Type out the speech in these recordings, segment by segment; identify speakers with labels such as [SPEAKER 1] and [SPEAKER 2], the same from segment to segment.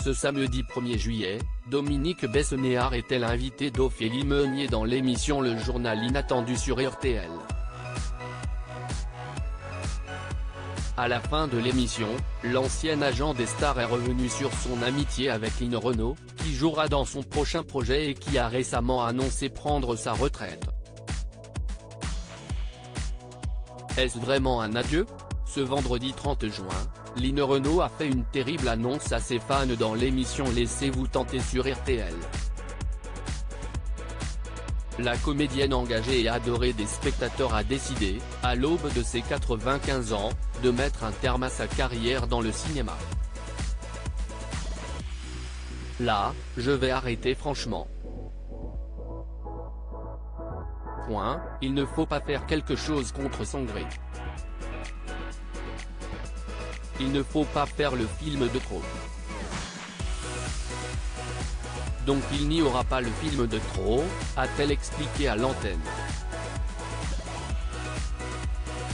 [SPEAKER 1] Ce samedi 1er juillet, Dominique Besnéard était l'invité d'Ophélie Meunier dans l'émission Le Journal Inattendu sur RTL. À la fin de l'émission, l'ancien agent des stars est revenu sur son amitié avec Line Renaud, qui jouera dans son prochain projet et qui a récemment annoncé prendre sa retraite. Est-ce vraiment un adieu ? Ce vendredi 30 juin, Line Renaud a fait une terrible annonce à ses fans dans l'émission Laissez-vous tenter sur RTL. La comédienne engagée et adorée des spectateurs a décidé, à l'aube de ses 95 ans, de mettre un terme à sa carrière dans le cinéma. Là, je vais arrêter franchement. Point, il ne faut pas faire quelque chose contre son gré. Il ne faut pas faire le film de trop. Donc il n'y aura pas le film de trop, a-t-elle expliqué à l'antenne.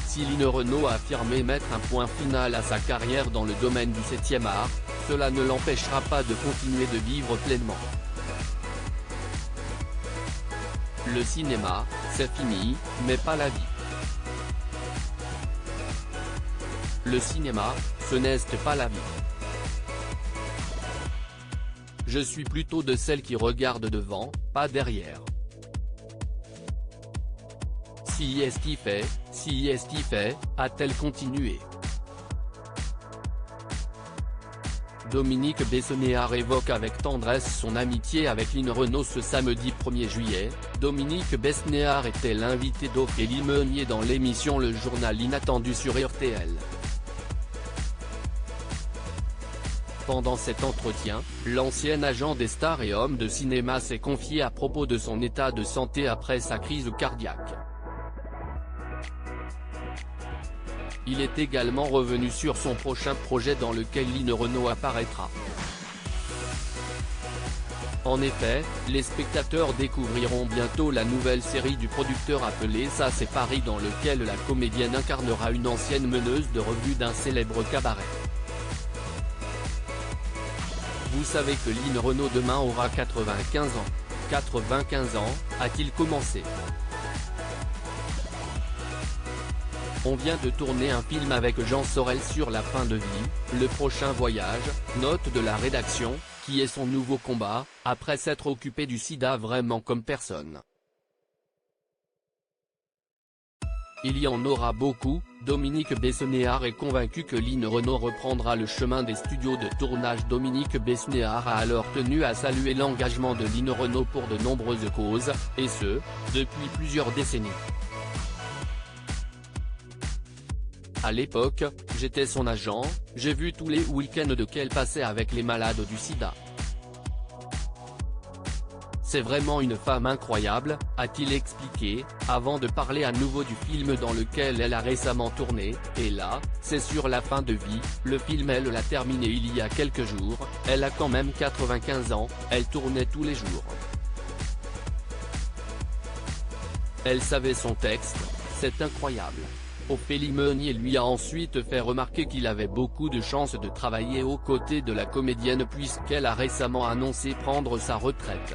[SPEAKER 1] Si Line Renaud a affirmé mettre un point final à sa carrière dans le domaine du 7e art, cela ne l'empêchera pas de continuer de vivre pleinement. Le cinéma, c'est fini, mais pas la vie. Le cinéma, ce n'est pas la vie. Je suis plutôt de celles qui regardent devant, pas derrière. Si est-ce qui fait, a-t-elle continué. Dominique Besnéard évoque avec tendresse son amitié avec Line Renaud ce samedi 1er juillet. Dominique Besnéard était l'invité d'Ophélie Meunier dans l'émission Le Journal Inattendu sur RTL. Pendant cet entretien, l'ancien agent des stars et homme de cinéma s'est confié à propos de son état de santé après sa crise cardiaque. Il est également revenu sur son prochain projet dans lequel Line Renaud apparaîtra. En effet, les spectateurs découvriront bientôt la nouvelle série du producteur appelée Ça c'est Paris dans lequel la comédienne incarnera une ancienne meneuse de revue d'un célèbre cabaret. Vous savez que Line Renaud demain aura 95 ans. 95 ans, a-t-il commencé. On vient de tourner un film avec Jean Sorel sur la fin de vie, le prochain voyage, note de la rédaction, qui est son nouveau combat, après s'être occupé du sida vraiment comme personne. Il y en aura beaucoup. Dominique Besnéard est convaincu que Line Renaud reprendra le chemin des studios de tournage. Dominique Besnéard a alors tenu à saluer l'engagement de Line Renaud pour de nombreuses causes, et ce, depuis plusieurs décennies. À l'époque, j'étais son agent, j'ai vu tous les week-ends de qu'elle passait avec les malades du sida. C'est vraiment une femme incroyable, a-t-il expliqué, avant de parler à nouveau du film dans lequel elle a récemment tourné, et là, c'est sur la fin de vie, le film elle l'a terminé il y a quelques jours, elle a quand même 95 ans, elle tournait tous les jours. Elle savait son texte, c'est incroyable. Ophélie Meunier lui a ensuite fait remarquer qu'il avait beaucoup de chance de travailler aux côtés de la comédienne puisqu'elle a récemment annoncé prendre sa retraite.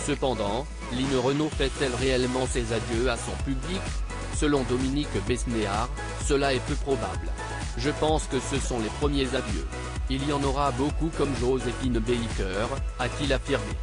[SPEAKER 1] Cependant, Line Renaud fait-elle réellement ses adieux à son public? Selon Dominique Besnéard, cela est peu probable. Je pense que ce sont les premiers adieux. Il y en aura beaucoup comme Joséphine Baker, a-t-il affirmé.